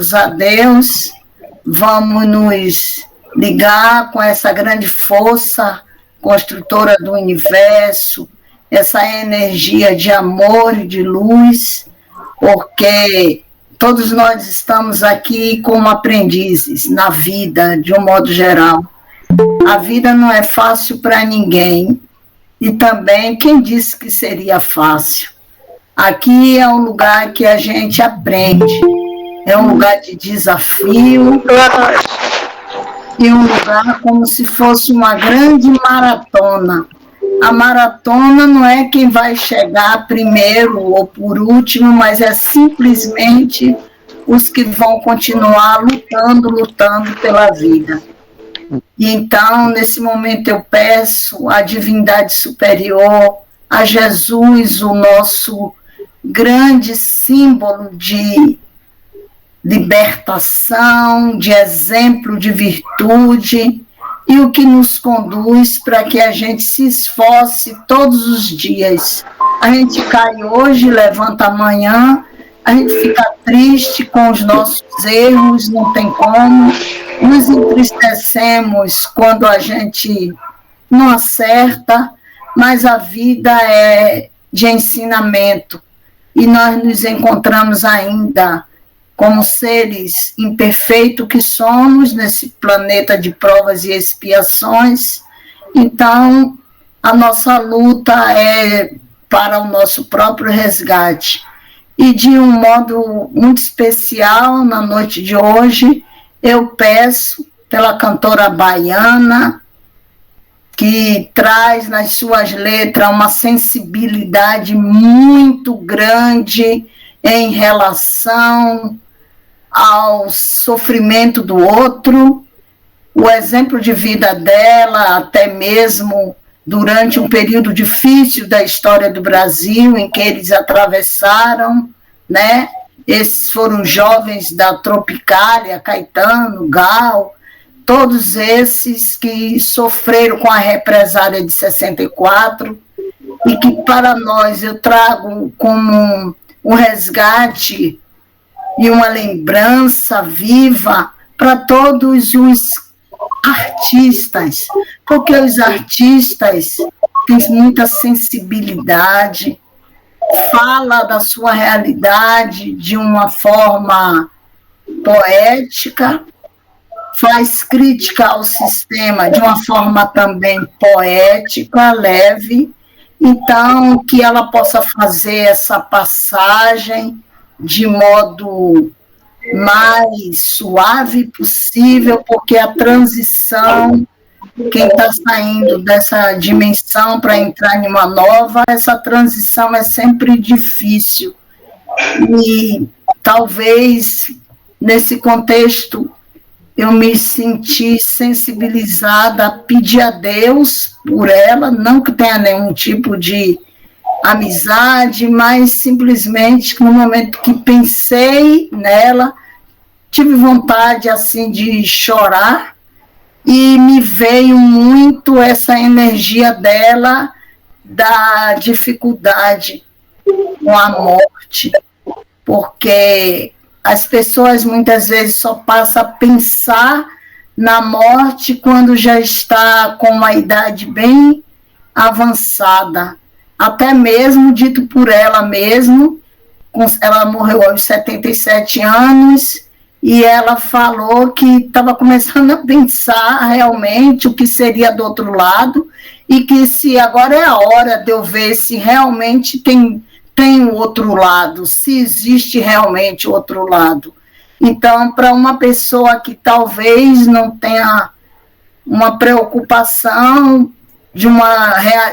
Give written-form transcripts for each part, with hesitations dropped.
a Deus, vamos nos ligar com essa grande força construtora do universo, essa energia de amor e de luz, porque todos nós estamos aqui como aprendizes na vida, de um modo geral. A vida não é fácil para ninguém, e também quem disse que seria fácil? Aqui é um lugar que a gente aprende, é um lugar de desafio, e um lugar como se fosse uma grande maratona. A maratona não é quem vai chegar primeiro ou por último, mas é simplesmente os que vão continuar lutando pela vida. E então, nesse momento, eu peço à divindade superior, a Jesus, o nosso grande símbolo de libertação, de exemplo de virtude, e o que nos conduz para que a gente se esforce todos os dias. A gente cai hoje, levanta amanhã, a gente fica triste com os nossos erros, não tem como, nos entristecemos quando a gente não acerta, mas a vida é de ensinamento, e nós nos encontramos ainda como seres imperfeitos que somos nesse planeta de provas e expiações. Então, a nossa luta é para o nosso próprio resgate. E de um modo muito especial, na noite de hoje, eu peço pela cantora baiana, que traz nas suas letras uma sensibilidade muito grande em relação ao sofrimento do outro, o exemplo de vida dela, até mesmo durante um período difícil da história do Brasil, em que eles atravessaram, né? Esses foram jovens da Tropicália, Caetano, Gal, todos esses que sofreram com a represália de 64, e que para nós eu trago como um resgate e uma lembrança viva para todos os artistas, porque os artistas têm muita sensibilidade, fala da sua realidade de uma forma poética, faz crítica ao sistema de uma forma também poética, leve, então que ela possa fazer essa passagem de modo mais suave possível, porque a transição, quem está saindo dessa dimensão para entrar em uma nova, essa transição é sempre difícil. E talvez, nesse contexto, eu me senti sensibilizada a pedir a Deus por ela, não que tenha nenhum tipo de amizade, mas simplesmente no momento que pensei nela, tive vontade assim de chorar, e me veio muito essa energia dela, da dificuldade com a morte, porque as pessoas muitas vezes só passam a pensar na morte quando já está com uma idade bem avançada, até mesmo dito por ela mesma, ela morreu aos 77 anos, e ela falou que estava começando a pensar realmente o que seria do outro lado, e que se agora é a hora de eu ver se realmente tem o outro lado, se existe realmente o outro lado. Então, para uma pessoa que talvez não tenha uma preocupação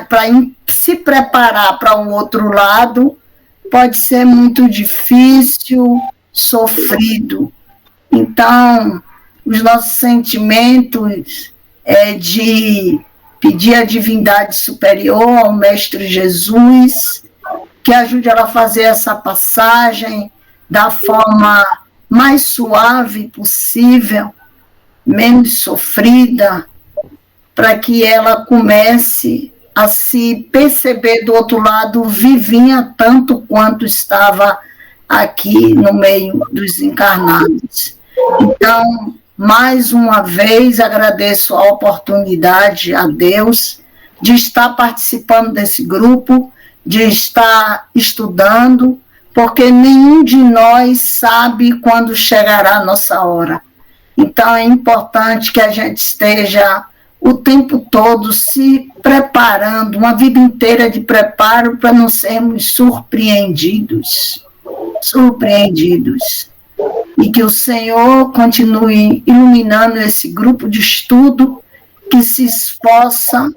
para se preparar para o outro lado, pode ser muito difícil, sofrido. Então, os nossos sentimentos é de pedir à divindade superior, ao Mestre Jesus, que ajude ela a fazer essa passagem da forma mais suave possível, menos sofrida, para que ela comece a se perceber do outro lado vivinha tanto quanto estava aqui no meio dos encarnados. Então, mais uma vez, agradeço a oportunidade a Deus de estar participando desse grupo, de estar estudando, porque nenhum de nós sabe quando chegará a nossa hora. Então, é importante que a gente esteja o tempo todo se preparando, uma vida inteira de preparo para não sermos surpreendidos. E que o Senhor continue iluminando esse grupo de estudo, que se esforça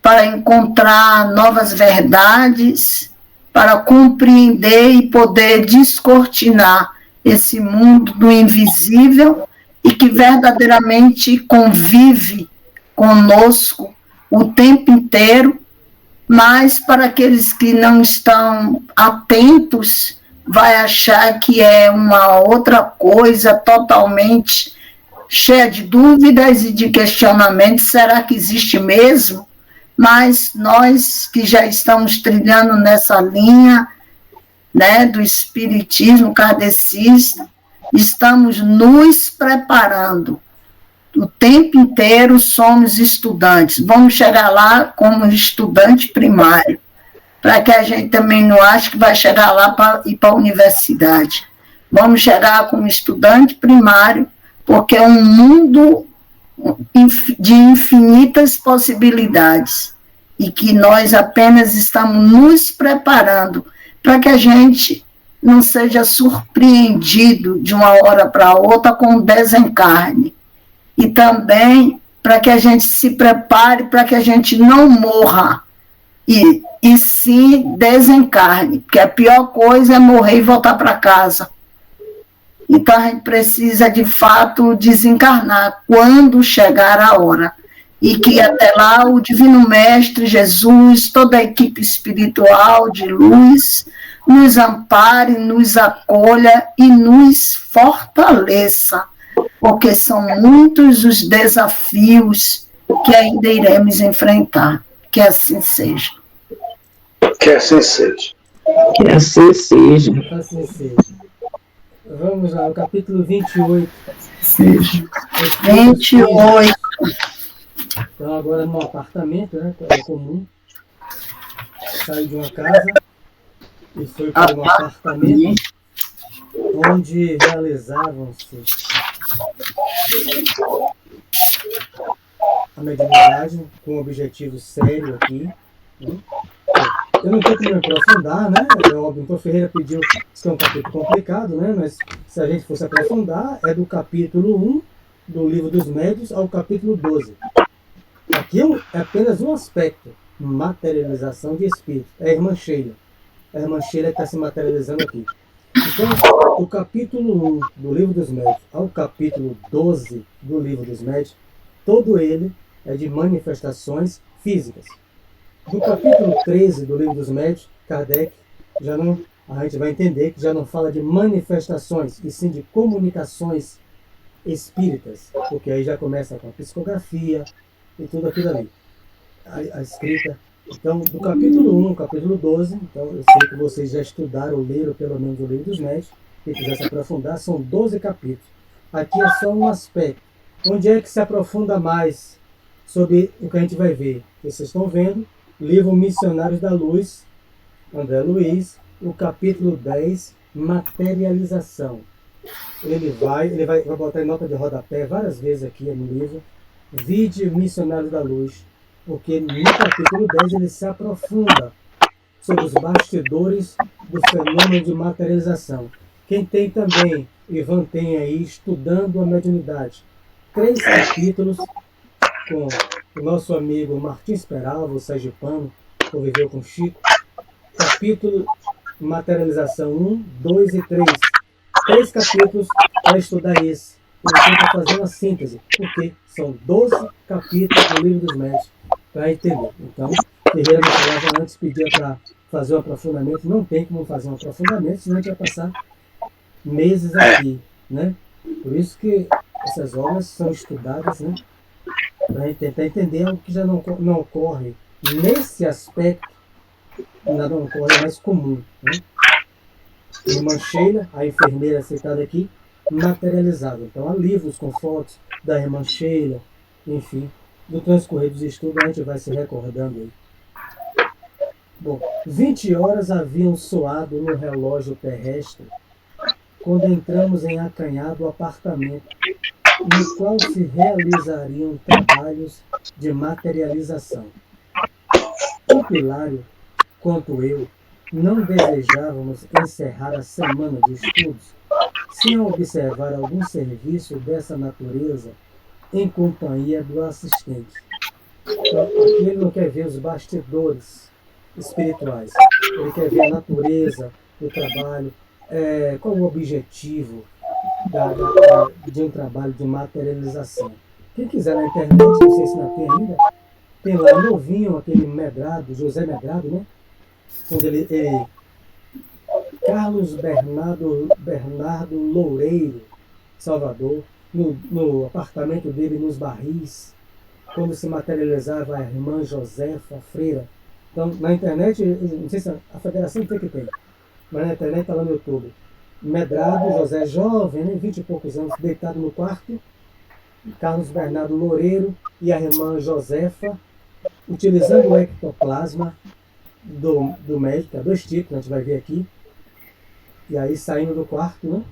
para encontrar novas verdades, para compreender e poder descortinar esse mundo do invisível e que verdadeiramente convive conosco o tempo inteiro, mas para aqueles que não estão atentos, vai achar que é uma outra coisa totalmente cheia de dúvidas e de questionamentos. Será que existe mesmo? Mas nós que já estamos trilhando nessa linha, né, do espiritismo kardecista, estamos nos preparando. O tempo inteiro somos estudantes. Vamos chegar lá como estudante primário, para que a gente também não ache que vai chegar lá para ir para a universidade. Vamos chegar como estudante primário, porque é um mundo de infinitas possibilidades, e que nós apenas estamos nos preparando para que a gente não seja surpreendido de uma hora para outra com o desencarne. E também para que a gente se prepare para que a gente não morra e sim desencarne, porque a pior coisa é morrer e voltar para casa. Então a gente precisa de fato desencarnar quando chegar a hora, e que até lá o Divino Mestre Jesus, toda a equipe espiritual de luz, nos ampare, nos acolha e nos fortaleça, porque são muitos os desafios que ainda iremos enfrentar. Que assim seja. Que assim seja. Que assim seja. Assim seja. Vamos lá, o capítulo 28. Seja. 28. Então, agora no apartamento, né? É comum. Saiu de uma casa e foi para um apartamento onde realizavam-se a mediunidade com um objetivo sério aqui, né? Eu não tenho como me aprofundar, né? O doutor Ferreira pediu, isso é um capítulo complicado, né? Mas se a gente fosse aprofundar, é do capítulo 1 do Livro dos Médiuns ao capítulo 12. Aqui é apenas um aspecto, materialização de espírito. É a irmã Sheila. A irmã Sheila está se materializando aqui. Então, do capítulo 1 do Livro dos Médiuns ao capítulo 12 do Livro dos Médiuns, todo ele é de manifestações físicas. Do capítulo 13 do Livro dos Médiuns, Kardec, a gente vai entender que já não fala de manifestações, e sim de comunicações espíritas, porque aí já começa com a psicografia e tudo aquilo ali, a escrita. Então, do capítulo 1 ao capítulo 12, então eu sei que vocês já estudaram, leram pelo menos o Livro dos Médiuns, quem quiser se aprofundar, são 12 capítulos. Aqui é só um aspecto. Onde é que se aprofunda mais sobre o que a gente vai ver? Vocês estão vendo, livro Missionários da Luz, André Luiz, o capítulo 10, materialização. Ele vai botar em nota de rodapé várias vezes aqui no livro, vide Missionários da Luz, porque no capítulo 10 ele se aprofunda sobre os bastidores do fenômeno de materialização. Quem tem também, Ivan tem aí, estudando a mediunidade, 3 capítulos com o nosso amigo Martins Peralva, o sergipano, que conviveu com Chico. Capítulo Materialização 1, 2 e 3. 3 capítulos para estudar esse. Ele tenta fazer uma síntese, porque são 12 capítulos do Livro dos Médiuns para entender. Então, Ferreira me falava antes, pedia para fazer um aprofundamento. Não tem como fazer um aprofundamento, senão a gente vai passar meses aqui, né? Por isso que essas obras são estudadas, né? Para a gente tentar entender algo que já não ocorre nesse aspecto, nada não ocorre mais comum, né? Irmã Sheila, a enfermeira citada aqui, materializada. Então há livros com fotos da irmã Sheila, enfim, no transcorrer dos estudos a gente vai se recordando aí. Bom, 20 horas haviam soado no relógio terrestre quando entramos em acanhado apartamento, no qual se realizariam trabalhos de materialização. Tanto Hilário quanto eu não desejávamos encerrar a semana de estudos sem observar algum serviço dessa natureza em companhia do assistente. Então, aqui ele não quer ver os bastidores espirituais, ele quer ver a natureza do trabalho, qual o objetivo de um trabalho de materialização. Quem quiser na internet, não sei se não tem ainda, tem lá novinho, aquele Medrado, José Medrado, né? Quando ele Carlos Bernardo Loureiro, Salvador, no apartamento dele nos Barris, quando se materializava a irmã Josefa, a freira. Então, na internet, não sei se a federação tem que ter, mas na internet está lá no YouTube. Medrado, José jovem, né, 20 e poucos anos, deitado no quarto, Carlos Bernardo Loureiro e a irmã Josefa, utilizando o ectoplasma do médico, 2 tipos, a gente vai ver aqui, e aí saindo do quarto, né,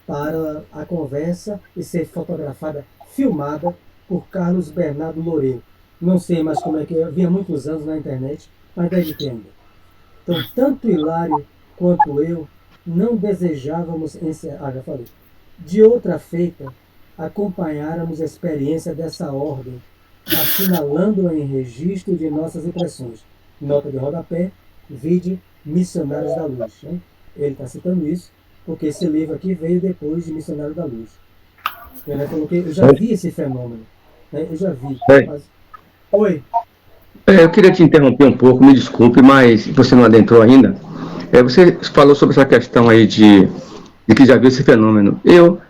para a conversa e ser fotografada, filmada por Carlos Bernardo Loureiro. Não sei mais como é que é, eu vi há muitos anos na internet, mas deve ter ainda. Então, tanto Hilário quanto eu não desejávamos encerrar, já falei, de outra feita, acompanháramos a experiência dessa ordem, assinalando-a em registro de nossas impressões. Nota de rodapé, vide Missionários da Luz. Né? Ele está citando isso, porque esse livro aqui veio depois de Missionários da Luz. Ele falou que eu já vi esse fenômeno. Né? Eu já vi. Mas... Oi. Eu queria te interromper um pouco, me desculpe, mas você não adentrou ainda. Você falou sobre essa questão aí de que já viu esse fenômeno. Eu,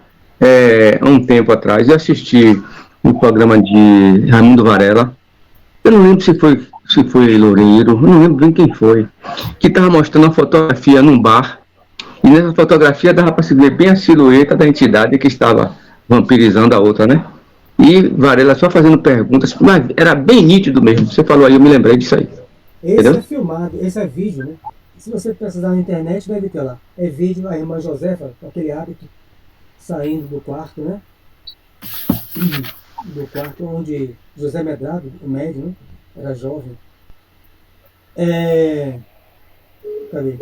há um tempo atrás, eu assisti um programa de Raimundo Varela. Eu não lembro se foi Loureiro, eu não lembro bem quem foi, que estava mostrando uma fotografia num bar, e nessa fotografia dava para se ver bem a silhueta da entidade que estava vampirizando a outra, né? E Varela só fazendo perguntas, mas era bem nítido mesmo. Você falou aí, eu me lembrei disso aí. Esse entendeu? É filmado, esse é vídeo, né? Se você precisar na internet, deve ter lá. É vídeo, a irmã Josefa, com aquele hábito, saindo do quarto, né? Do quarto onde José Medrado, o médium, né? Era jovem. Cadê?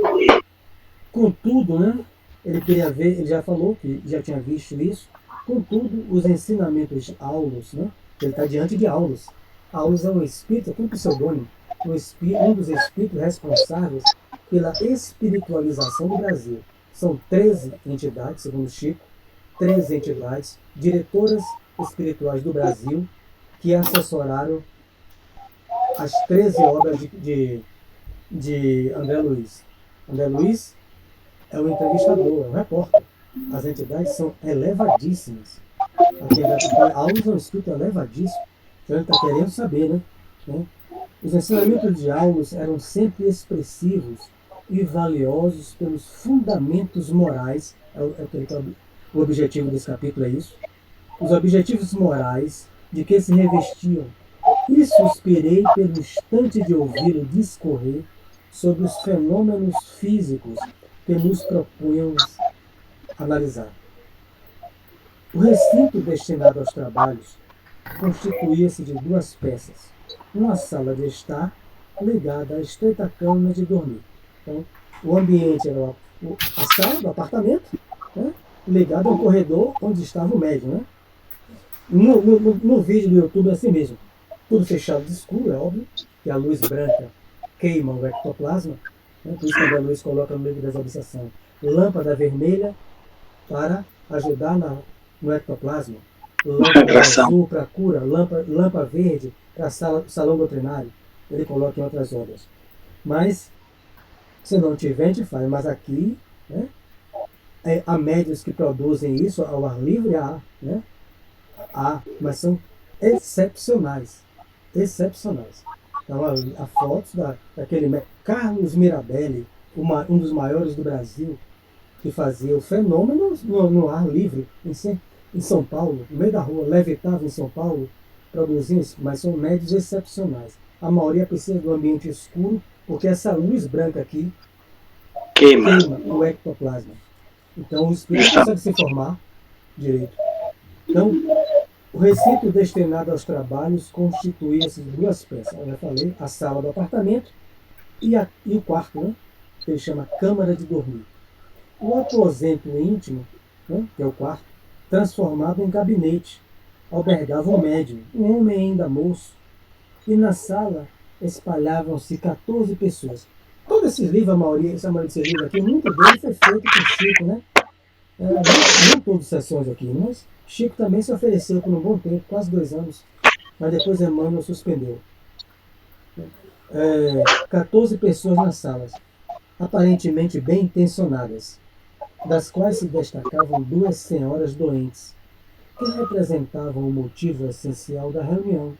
Contudo, né? Ele queria ver, ele já falou que já tinha visto isso. Contudo, os ensinamentos Aulos, né? Ele está diante de Aulos. Aulos é um espírito, é um pseudônimo, um dos espíritos responsáveis pela espiritualização do Brasil. São 13 entidades, segundo Chico, 13 entidades, diretoras espirituais do Brasil, que assessoraram as 13 obras de André Luiz. André Luiz é um entrevistador, é um repórter. As entidades são elevadíssimas. Aulos é um espírito elevadíssimo. Então ele está querendo saber, né? Os ensinamentos de Aulos eram sempre expressivos e valiosos pelos fundamentos morais. O objetivo desse capítulo é isso. Os objetivos morais de que se revestiam. E suspirei pelo instante de ouvi-lo discorrer sobre os fenômenos físicos que nos propunhamos analisar. O recinto destinado aos trabalhos constituía-se de 2 peças. Uma sala de estar ligada à estreita cama de dormir. Então, o ambiente era a sala do apartamento, né, ligada ao corredor onde estava o médium. Né? No vídeo do YouTube é assim mesmo. Tudo fechado de escuro, é óbvio, que a luz branca queima o ectoplasma. Né? Por isso que a luz coloca no meio da desobsessão. Lâmpada vermelha para ajudar no ectoplasma. Lâmpada azul para cura, lâmpada verde para salão doutrinário. Ele coloca em outras obras. Mas, se não tiver, a gente faz. Mas aqui, né, há médios que produzem isso ao ar livre, né? Mas são excepcionais. Excepcionais. Então, a foto daquele Carlos Mirabelli, um dos maiores do Brasil, que fazia o fenômeno no ar livre, em São Paulo, no meio da rua, levitava em São Paulo, produziam isso, mas são médios excepcionais. A maioria precisa do ambiente escuro, porque essa luz branca aqui Queima. queima o ectoplasma. Então o espírito consegue se formar direito. Então, o recinto destinado aos trabalhos constituía essas duas peças. Eu já falei, a sala do apartamento e o quarto, né, que ele chama câmara de dormir. O aposento íntimo, né, que é o quarto, transformado em gabinete, albergava um médium, um homem ainda moço, e na sala espalhavam-se 14 pessoas. Todos esses livros, a maioria desses livros aqui, muito dele foi feito por Chico, né? Não todas as sessões aqui, mas Chico também se ofereceu por um bom tempo, quase 2 anos, mas depois Emmanuel suspendeu. 14 pessoas nas salas, aparentemente bem intencionadas, das quais se destacavam 2 senhoras doentes, que representavam o motivo essencial da reunião,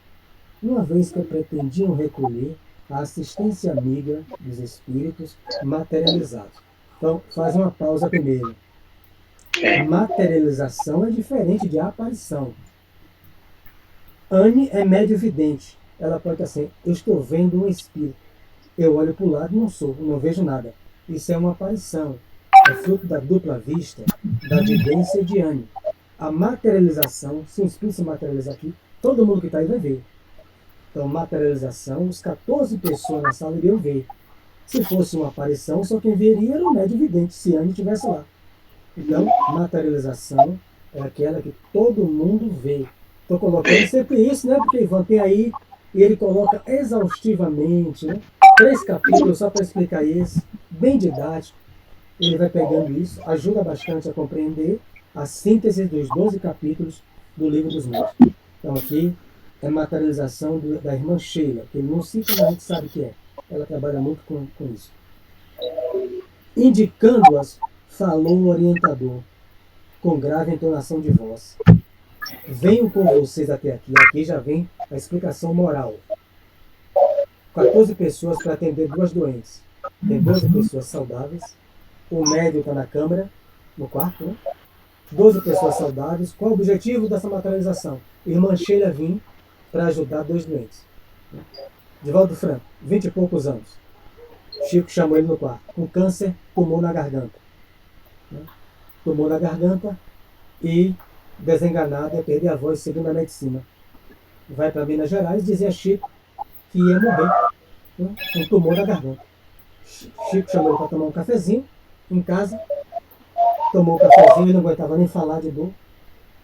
uma vez que pretendiam recolher a assistência amiga dos espíritos materializados. Então, faz uma pausa primeiro. Materialização é diferente de aparição. Anne é médio vidente. Ela pode estar assim, eu estou vendo um espírito. Eu olho para o lado e não vejo nada. Isso é uma aparição. É fruto da dupla vista, da vidência de Anne. A materialização, se um espírito se materializar aqui, todo mundo que está aí vai ver. Então, materialização, os 14 pessoas na sala iriam ver. Se fosse uma aparição, só quem veria era o médio vidente, se Anne estivesse lá. Então, materialização é aquela que todo mundo vê. Estou colocando sempre isso, né? Porque Ivan tem aí, e ele coloca exaustivamente, né? 3 capítulos só para explicar isso, bem didático. Ele vai pegando isso, ajuda bastante a compreender a síntese dos 12 capítulos do Livro dos Médiuns. Então aqui é materialização da irmã Sheila, que ele não cita, mas a gente sabe que é. Ela trabalha muito com isso. Indicando-as, falou o orientador, com grave entonação de voz. Venho com vocês até aqui. Aqui já vem a explicação moral. 14 pessoas para atender 2 doentes. Tem 12 pessoas saudáveis. O médium está na câmara, no quarto, né? 12 pessoas saudáveis. Qual o objetivo dessa materialização? Irmã Sheila vim para ajudar 2 doentes. Divaldo Franco, 20 e poucos anos. Chico chamou ele no quarto. Com câncer, tumor na garganta. Tumor na garganta e desenganado, ia perder a voz segundo a medicina. Vai para Minas Gerais, dizia a Chico que ia morrer, né, com tumor na garganta. Chico chamou ele para tomar um cafezinho em casa, tomou o cafezinho e não aguentava nem falar de dor,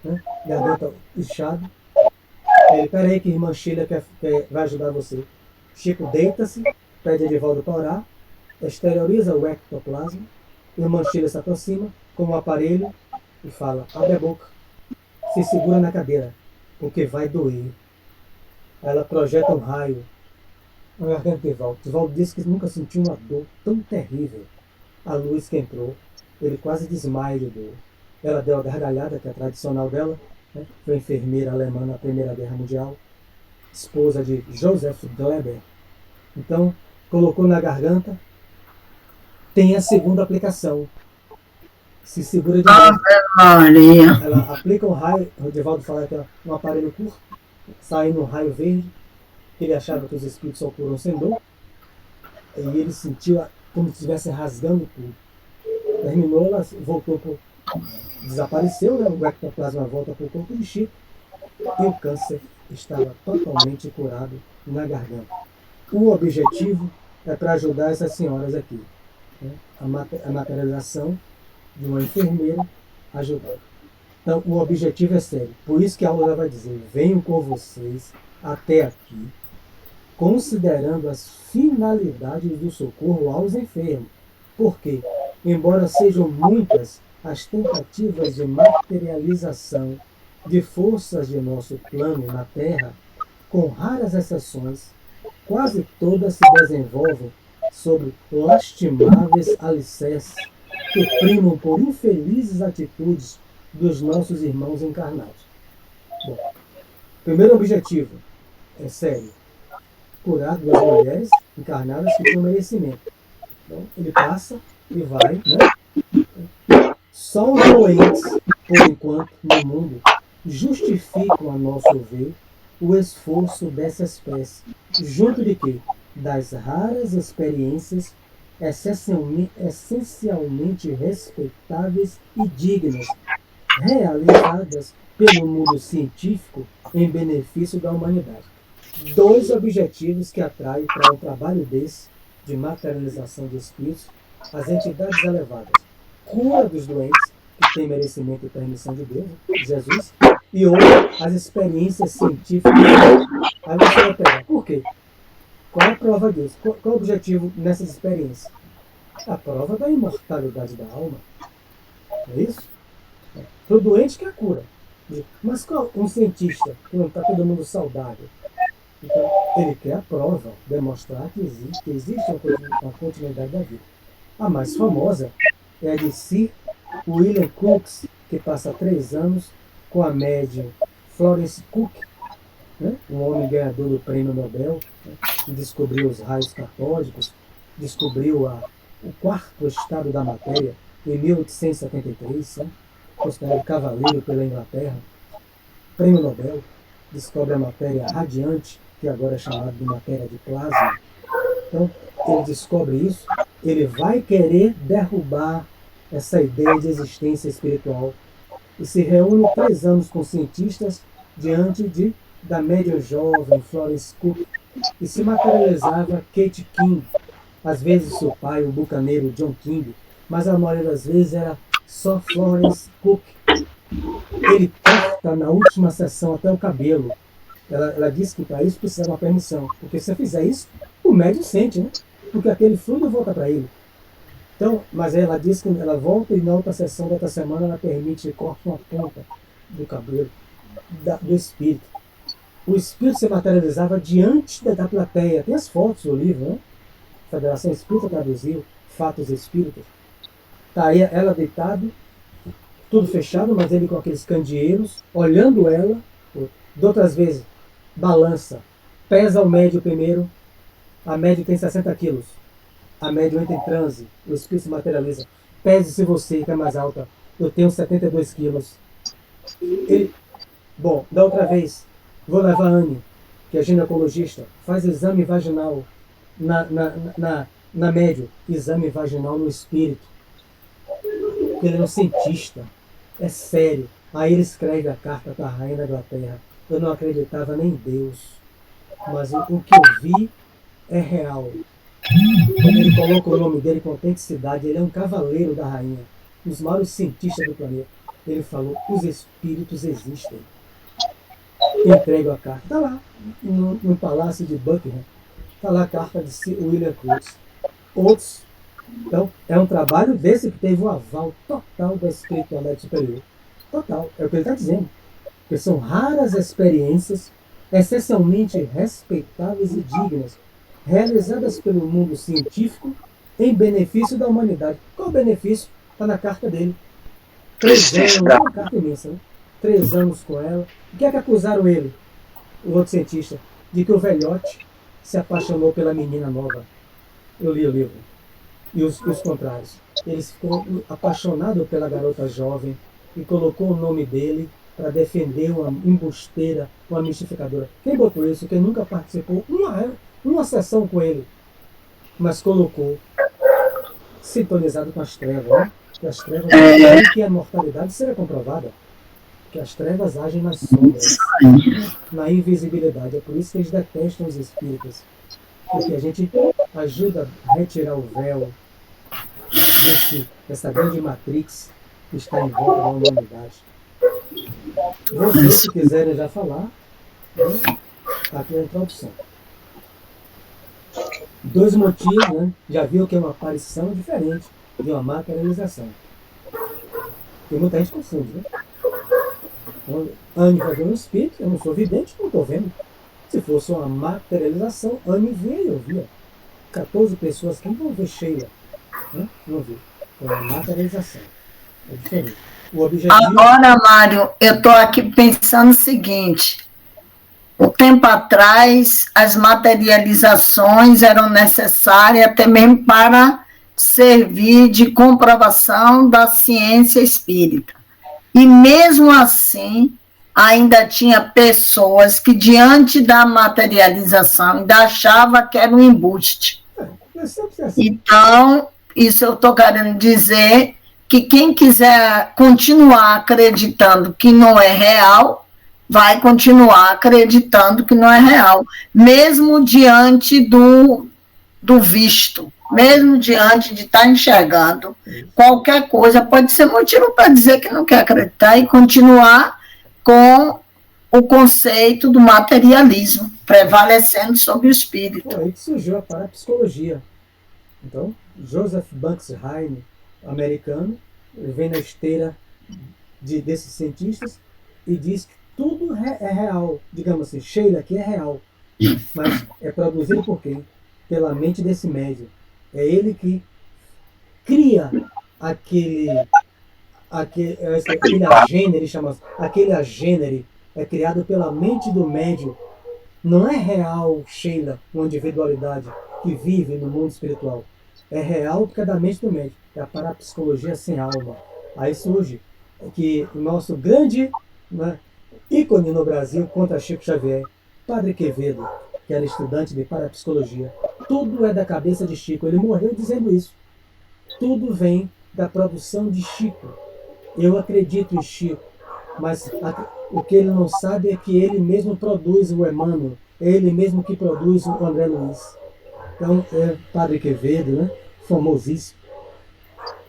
né, garganta inchada. Ele, peraí que a irmã Sheila vai ajudar você. Chico deita-se, pede a Edivaldo para orar, exterioriza o ectoplasma, a irmã Sheila se aproxima com um aparelho e fala, abre a boca, se segura na cadeira, porque vai doer. Ela projeta um raio na garganta de Edivaldo. Edivaldo disse que nunca sentiu uma dor tão terrível. A luz que entrou, ele quase desmaia de dor. Ela deu a gargalhada, que é a tradicional dela, né? Foi enfermeira alemã na Primeira Guerra Mundial, esposa de Joseph Gleber. Então, colocou na garganta, tem a segunda aplicação. Se segura de novo. Ela aplica um raio, o Edivaldo fala que é um aparelho curto, saindo um raio verde, que ele achava que os espíritos só curam sem dor, e ele sentiu como se estivesse rasgando tudo. Terminou, ela voltou desapareceu, né? O ectoplasma volta para o corpo de Chico, e o câncer estava totalmente curado na garganta. O objetivo é para ajudar essas senhoras aqui, né? A materialização de uma enfermeira ajudando. Então, o objetivo é sério. Por isso que a aula vai dizer, venho com vocês até aqui, considerando as finalidades do socorro aos enfermos. Porque, embora sejam muitas as tentativas de materialização de forças de nosso plano na Terra, com raras exceções, quase todas se desenvolvem sobre lastimáveis alicerces que primam por infelizes atitudes dos nossos irmãos encarnados. Bom, primeiro objetivo é sério, curar 2 mulheres encarnadas que têm um merecimento. Então, ele passa e vai, né? Só os doentes, por enquanto, no mundo, justificam, a nosso ver, o esforço dessa espécie, junto de quê? Das raras experiências essencialmente respeitáveis e dignas, realizadas pelo mundo científico em benefício da humanidade. 2 objetivos que atraem para um trabalho desse, de materialização de espíritos, as entidades elevadas. Cura dos doentes, que tem merecimento e permissão de Deus, Jesus, e outra, as experiências científicas. Aí você vai pegar, por quê? Qual é a prova disso? Qual é o objetivo nessas experiências? A prova da imortalidade da alma. Não é isso? Para o doente que é a cura. Mas qual um cientista que não está todo mundo saudável? Então, ele quer a prova, demonstrar que existe uma continuidade da vida. A mais famosa é a de Sir William Crookes, que passa 3 anos com a médium Florence Cook, né? Um homem ganhador do Prêmio Nobel, né? Que descobriu os raios catódicos, descobriu o 4º estado da matéria em 1873, né? Considerado cavaleiro pela Inglaterra, Prêmio Nobel, descobre a matéria radiante, que agora é chamada de matéria de plasma. Então, ele descobre isso, ele vai querer derrubar essa ideia de existência espiritual e se reúne 3 anos com cientistas diante da médium jovem Florence Cook, e se materializava Kate King, às vezes seu pai, o bucaneiro John King, mas a maioria das vezes era só Florence Cook. Ele corta na última sessão até o cabelo. Ela disse que para isso precisa de uma permissão, porque se você fizer isso, o médium sente, né? Porque aquele fluido volta para ele. Então, mas ela disse que ela volta e na outra sessão da outra semana ela permite que corte uma ponta do cabelo do espírito. O espírito se materializava diante da plateia. Tem as fotos do livro, né? A Federação Espírita traduziu Fatos Espíritas. Está aí ela deitada, tudo fechado, mas ele com aqueles candeeiros, olhando ela. De outras vezes, balança, pesa o médium primeiro, a médium tem 60 quilos. A médium entra em transe, o espírito se materializa. Pese-se você, que é mais alta, eu tenho 72 quilos. Bom, da outra vez, vou levar a Anne, que é ginecologista, faz exame vaginal na médium, exame vaginal no espírito. Ele é um cientista, é sério. Aí ele escreve a carta para a rainha da Inglaterra. Eu não acreditava nem em Deus, mas o que eu vi é real. Quando ele coloca o nome dele com autenticidade, ele é um cavaleiro da rainha, um dos maiores cientistas do planeta. Ele falou, os espíritos existem. Entrego a carta. Está lá, no palácio de Buckingham. Está lá a carta de William Crookes. Outros. Então, é um trabalho desse que teve o aval total da espiritualidade superior. Total, é o que ele está dizendo. Porque são raras experiências, essencialmente respeitáveis e dignas, realizadas pelo mundo científico em benefício da humanidade. Qual o benefício? Está na carta dele. 3 anos, uma carta imensa, né? 3 anos com ela. O que é que acusaram ele, o outro cientista? De que o velhote se apaixonou pela menina nova. Eu li o livro. E os contrários. Ele ficou apaixonado pela garota jovem e colocou o nome dele para defender uma embusteira, uma mistificadora. Quem botou isso? Quem nunca participou uma sessão com ele, mas colocou sintonizado com as trevas, né? Que as trevas que a mortalidade seja comprovada, que as trevas agem nas sombras, na invisibilidade. É por isso que eles detestam os espíritas, porque a gente ajuda a retirar o véu dessa grande matrix que está em volta da humanidade. Vocês, se quiserem já falar, né? Aqui é a introdução. 2 motivos, né? Já viu que é uma aparição diferente de uma materialização. E muita gente confunde, né? Então, Anne vai ver um espírito, eu não sou vidente, não estou vendo. Se fosse uma materialização, Anne via e eu via. 14 pessoas que não vão ver Sheila, né? Não vi. É uma materialização. É diferente. O objetivo... Agora, Mário, eu estou aqui pensando o seguinte. O tempo atrás, as materializações eram necessárias até mesmo para servir de comprovação da ciência espírita. E mesmo assim, ainda tinha pessoas que, diante da materialização, ainda achavam que era um embuste. Então, isso eu estou querendo dizer que quem quiser continuar acreditando que não é real, vai continuar acreditando que não é real, mesmo diante do visto, mesmo diante de estar enxergando qualquer coisa, pode ser motivo para dizer que não quer acreditar e continuar com o conceito do materialismo prevalecendo sobre o espírito. Aí que surgiu a parapsicologia. Então, Joseph Banks Heine, americano, ele vem na esteira desses cientistas e diz que tudo é real. Digamos assim, Sheila aqui é real, mas é produzido por quem? Pela mente desse médium. É ele que cria aquele agênere, chama aquele agênere é criado pela mente do médium. Não é real, Sheila, uma individualidade que vive no mundo espiritual. É real porque é da mente do médium. É a parapsicologia sem alma. Aí surge que o nosso grande, né, ícone no Brasil contra Chico Xavier, Padre Quevedo, que era estudante de parapsicologia. Tudo é da cabeça de Chico. Ele morreu dizendo isso. Tudo vem da produção de Chico. Eu acredito em Chico, mas o que ele não sabe é que ele mesmo produz o Emmanuel. É ele mesmo que produz o André Luiz. Então, é Padre Quevedo, né? Famosíssimo.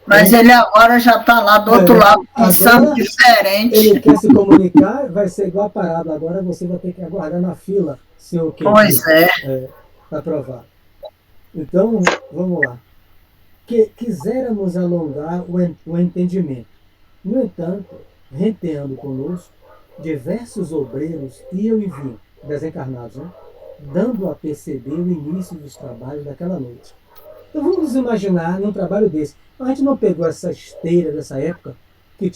Mas ele agora já está lá do outro lado, pensando diferente. Ele quer se comunicar, vai ser igual a parada. Agora você vai ter que aguardar na fila, senhor Quevedo. Pois é. Para provar. Então, vamos lá. Quiséramos alongar o entendimento. No entanto, renteando conosco, diversos obreiros iam e vinham, desencarnados, né? Dando a perceber o início dos trabalhos daquela noite. Então vamos imaginar num trabalho desse. A gente não pegou essa esteira dessa época, que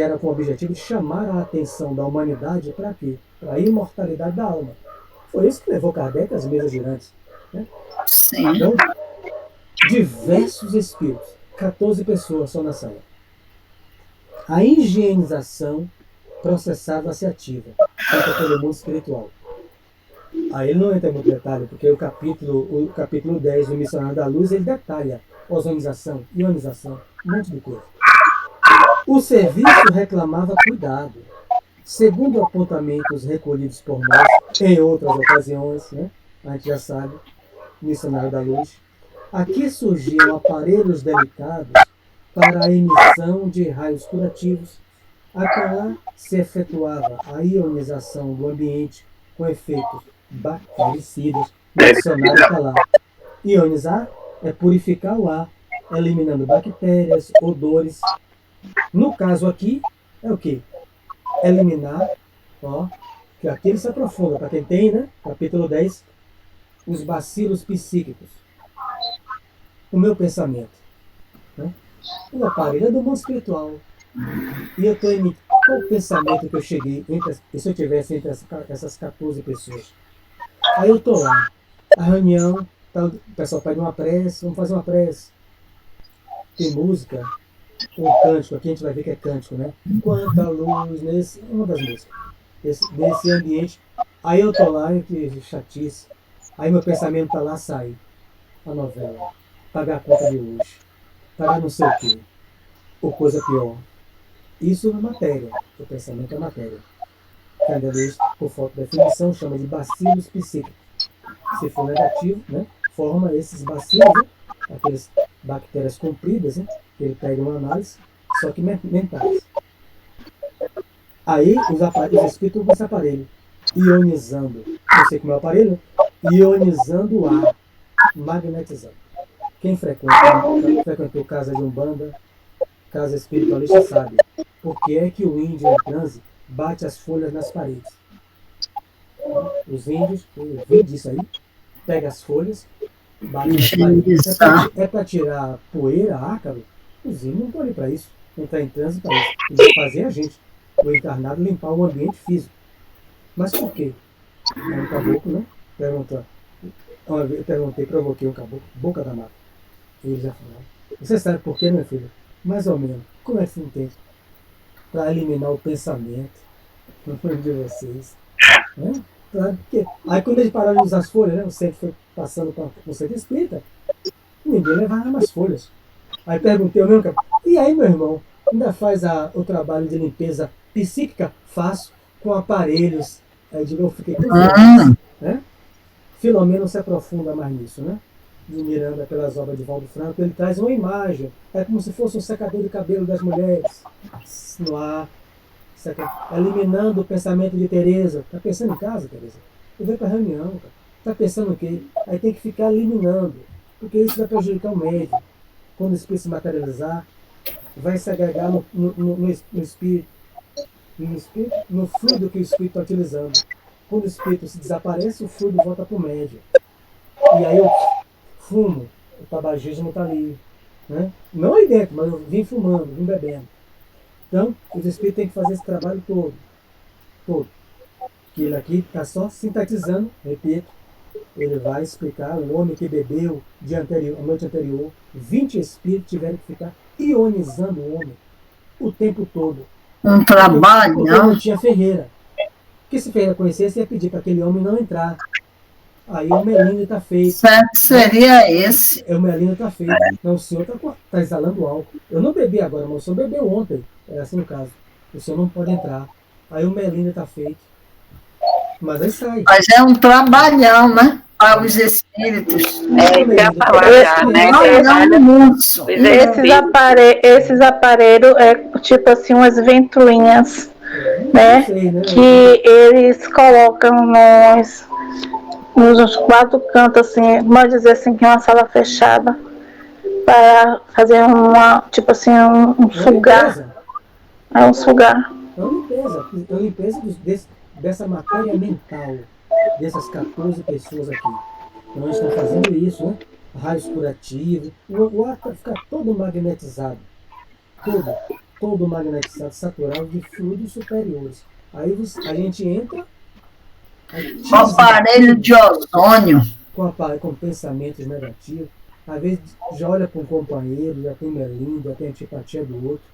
era com o objetivo de chamar a atenção da humanidade para quê? Para a imortalidade da alma. Foi isso que levou Kardec às mesas girantes. Né? Sim. Então, diversos espíritos, 14 pessoas só na sala. A higienização processava-se ativa, feita pelo mundo espiritual. Aí ele não entra muito em detalhe, porque o capítulo 10 do Missionário da Luz, ele detalha ozonização, ionização, um monte de coisa. O serviço reclamava cuidado. Segundo apontamentos recolhidos por nós em outras ocasiões, né? A gente já sabe, Missionário da Luz, aqui surgiam aparelhos delicados para a emissão de raios curativos. Acolá se efetuava a ionização do ambiente com efeitos bactericidas. O dicionário está lá. Ionizar é purificar o ar, eliminando bactérias, odores. No caso aqui, é o quê? Eliminar, que aqui ele se aprofunda, para quem tem, né? Capítulo 10, os bacilos psíquicos. O meu pensamento. Né? O aparelho é do mundo espiritual. E eu estou emitindo. Qual o pensamento que eu cheguei, se eu tivesse entre essas 14 pessoas? Aí eu estou lá, a reunião, tá, o pessoal pede uma prece, vamos fazer uma prece. Tem música, um cântico, aqui a gente vai ver que é cântico, né? Quanta luz, uma das músicas, nesse ambiente. Aí eu estou lá, que chatice. Aí meu pensamento está lá, sai a novela, pagar a conta de luz, pagar não sei o quê, ou coisa pior. Isso é matéria, o pensamento é matéria. Candeleiros, por falta de definição, chama de bacilos psíquicos. Se for negativo, né, forma esses bacilos, né, aquelas bactérias compridas, né, que ele pega uma análise, só que mentais. Aí os espíritos com esse aparelho, ionizando, não sei como é o aparelho, ionizando o ar, magnetizando. Quem frequentou casa de Umbanda, casa espiritualista, sabe por que é que o índio em transe bate as folhas nas paredes. Os índios, eu vi disso aí, pega as folhas, bate nas paredes. É para tirar poeira, ácaro? Os índios não estão ali para isso. Não está em transe para isso. Eles fazer a gente, o encarnado, limpar o ambiente físico. Mas por quê? Aí um caboclo, né? Eu perguntei, provoquei um caboclo, boca da mata. Ele já falou. Você sabe por quê, minha filha? Mais ou menos. Como é que você entende? Para eliminar o pensamento de vocês. Né? Porque... Aí quando ele parou de usar as folhas, né? O centro foi passando para o centro espírita, ninguém levava mais folhas. Aí perguntei, meu cara, e aí, meu irmão, ainda faz o trabalho de limpeza psíquica? Faço, com aparelhos. Aí de novo fiquei confuso, né? Filomeno se aprofunda mais nisso, né? Mirando aquelas obras de Valdo Franco, ele traz uma imagem, é como se fosse um secador de cabelo das mulheres, no ar, eliminando o pensamento de Tereza. Tá pensando em casa, Tereza? Eu venho para reunião, cara. Tá pensando o quê? Aí tem que ficar eliminando, porque isso vai prejudicar o médium. Quando o espírito se materializar, vai se agregar no espírito, no fluido que o espírito está utilizando. Quando o espírito se desaparece, o fluido volta para o médium. E aí eu fumo, o tabagismo está ali. Né? Não aí dentro, mas eu vim fumando, vim bebendo. Então, os espíritos têm que fazer esse trabalho todo. Todo. Que ele aqui está só sintetizando, repito, ele vai explicar o homem que bebeu a noite anterior, 20 espíritos tiveram que ficar ionizando o homem o tempo todo. Um trabalho, porque não? Não tinha Ferreira. Porque se Ferreira conhecesse, ia pedir para aquele homem não entrar. Aí o melindre está feito. Certo seria esse. O melindre está feito. Não, o senhor está exalando álcool. Eu não bebi agora, mas o senhor bebeu ontem. É assim no caso. O senhor não pode entrar. Aí o melindre está feito. Mas aí sai. Mas é um trabalhão, né? Para os espíritos. Já falar já, né? Esses aparelhos é tipo assim umas ventoinhas, né? Que eles colocam nos quatro cantos, assim, pode dizer assim, que é uma sala fechada, para fazer tipo assim, um sugar. É um sugar. É uma limpeza dessa matéria mental, dessas 14 pessoas aqui. Então, eles estão fazendo isso, né? Raios curativos. O ar fica todo magnetizado. Todo magnetizado, saturado de fluidos superiores. Aí a gente entra... Com aparelho de ozônio. Com pensamentos negativos. Às vezes já olha para um companheiro, já tem melindre, já tem antipatia do outro.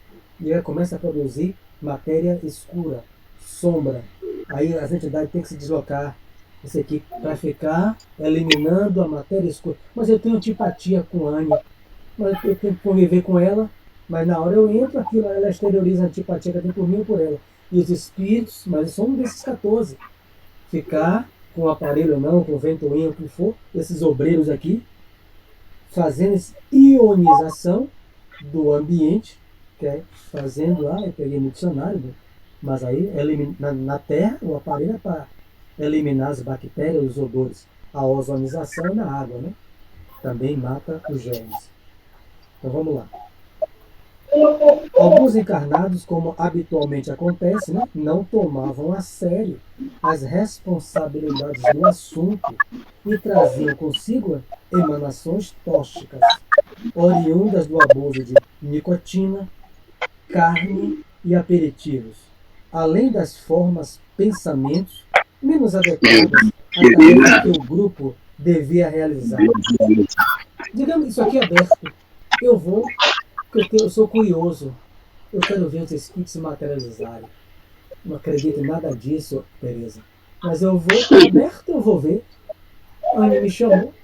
E já começa a produzir matéria escura, sombra. Aí as entidades têm que se deslocar isso aqui para ficar eliminando a matéria escura. Mas eu tenho antipatia com a Anne, mas eu tenho que conviver com ela, mas na hora eu entro, aquilo, ela exterioriza a antipatia que eu tenho por mim e por ela. E os espíritos, mas eu sou um desses 14, ficar com o aparelho ou não, com o ventoinho, o que for, esses obreiros aqui, fazendo essa ionização do ambiente, que é fazendo lá, eu peguei no dicionário, mas aí na terra o aparelho é para eliminar as bactérias, os odores. A ozonização na água, né? Também mata os germes. Então vamos lá. Alguns encarnados, como habitualmente acontece, né, não tomavam a sério as responsabilidades do assunto e traziam consigo emanações tóxicas, oriundas do abuso de nicotina, carne e aperitivos, além das formas, pensamentos menos adequadas à tarefa que o grupo devia realizar. Digamos isso aqui aberto. Eu vou, porque eu sou curioso. Eu quero ver os espíritos se materializarem. Não acredito em nada disso, Tereza. Mas eu vou, aberto eu vou ver. A Anne me chamou.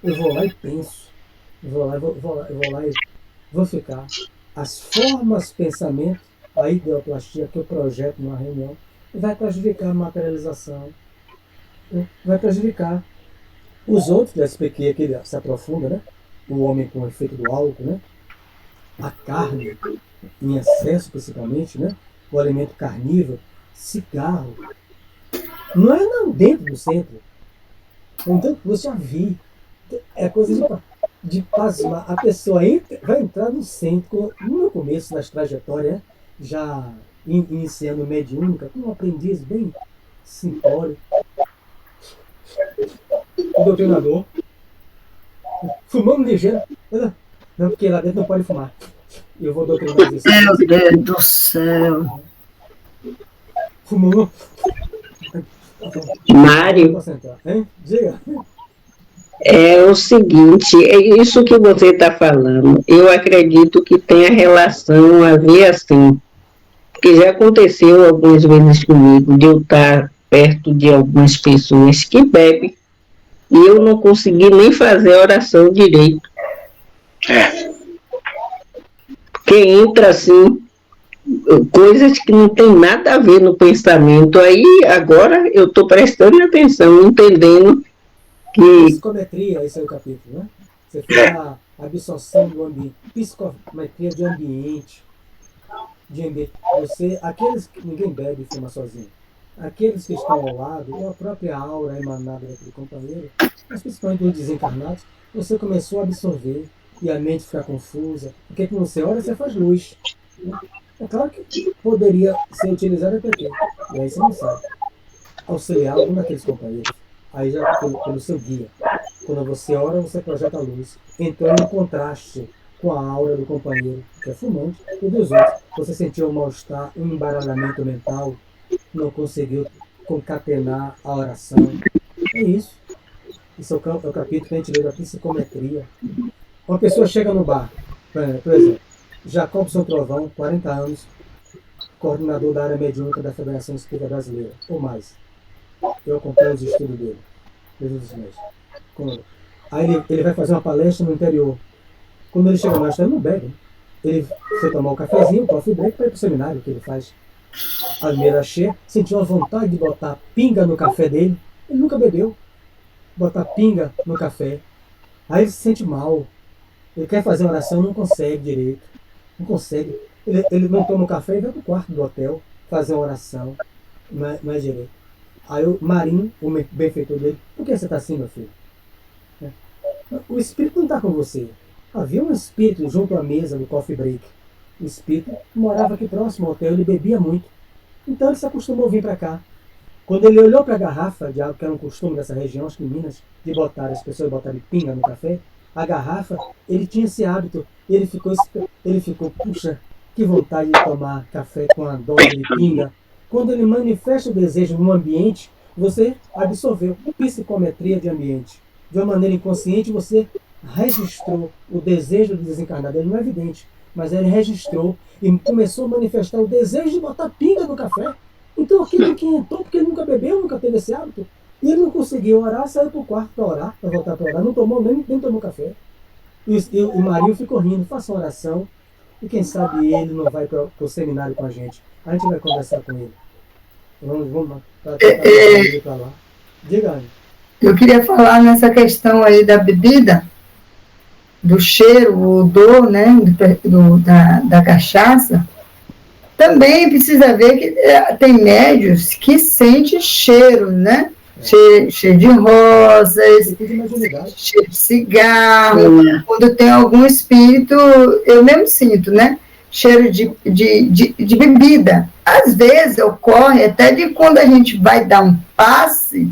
Eu vou lá e penso. Eu vou lá e vou ficar. As formas, pensamento, a ideoplastia que eu projeto numa reunião, vai prejudicar a materialização. Vai prejudicar os outros da SPQ que se aprofunda, né? O homem com o efeito do álcool, né? A carne, em excesso principalmente, né? O alimento carnívoro, cigarro. Não é não dentro do centro. Então, você já vi. É coisa de pasmar. A pessoa vai entrar no centro, no começo das trajetórias, né? Já iniciando mediúnica, com um aprendiz bem simplório. O doutrinador, fumando ligeiro. Não, porque lá dentro não pode fumar. Eu vou doutrinar isso. Meu Deus do céu. Fumou. Mário, Diga. É o seguinte, é isso que você está falando. Eu acredito que tenha relação a ver assim, porque já aconteceu algumas vezes comigo de eu estar perto de algumas pessoas que bebem e eu não consegui nem fazer a oração direito. Porque entra assim, coisas que não tem nada a ver no pensamento. Aí agora eu estou prestando atenção, entendendo que... Psicometria, esse é o capítulo, né? Você fez a absorção do ambiente, psicometria de ambiente. Aqueles que ninguém bebe e fuma sozinho. Aqueles que estão ao lado, ou a própria aura emanada daquele companheiro, mas principalmente os desencarnados, você começou a absorver e a mente fica confusa. Porque quando você ora, você faz luz. Né? É claro que poderia ser utilizado para quê? E aí você não sabe. Auxiliar algum daqueles companheiros. Aí já pelo seu guia. Quando você ora, você projeta a luz. Entrando em contraste com a aura do companheiro, que é fumante, e dos outros. Você sentiu um mal-estar, um embaralhamento mental, não conseguiu concatenar a oração. É isso. Esse é o capítulo que a gente lê da psicometria. Uma pessoa chega no bar, por exemplo, Jacobson Trovão, 40 anos, coordenador da área mediúnica da Federação Espírita Brasileira, ou mais. Eu acompanho os estudos dele, desde os meses. Aí ele vai fazer uma palestra no interior. Quando ele chega mais, ele não bebe. Ele foi tomar um cafezinho, um coffee break, para ir para o seminário que ele faz. A Almeida cheia, sentiu a vontade de botar pinga no café dele. Ele nunca bebeu. Botar pinga no café. Aí ele se sente mal. Ele quer fazer uma oração, não consegue direito. Não consegue. Ele não toma um café e vai para o quarto do hotel fazer uma oração. Não é direito. Aí o Marinho, o benfeitor dele, por que você está assim, meu filho? O espírito não está com você. Havia um espírito junto à mesa do coffee break. O espírito morava aqui próximo ao hotel, ele bebia muito. Então ele se acostumou a vir para cá. Quando ele olhou para a garrafa de água, que era um costume dessa região, acho que em Minas, de botar as pessoas botarem pinga no café, a garrafa, ele tinha esse hábito. Ele ficou, puxa, que vontade de tomar café com a dose de pinga. Quando ele manifesta o desejo no ambiente, você absorveu psicometria de ambiente. De uma maneira inconsciente, você registrou o desejo do desencarnado. Ele não é evidente, mas ele registrou e começou a manifestar o desejo de botar pinga no café. Então aquilo que entrou, porque ele nunca bebeu, nunca teve esse hábito, e ele não conseguiu orar, saiu para o quarto para orar, para voltar para orar, não tomou nem tomou café. E o Marinho ficou rindo, faça uma oração, e quem sabe ele não vai para o seminário com a gente. A gente vai conversar com ele. Vamos para lá. Diga aí. Eu queria falar nessa questão aí da bebida, do cheiro, o odor, né, da cachaça. Também precisa ver que tem médios que sentem cheiro, né? Cheiro de rosas, cheiro de cigarro. Quando tem algum espírito, eu mesmo sinto, né? Cheiro de bebida. Às vezes ocorre até de quando a gente vai dar um passe,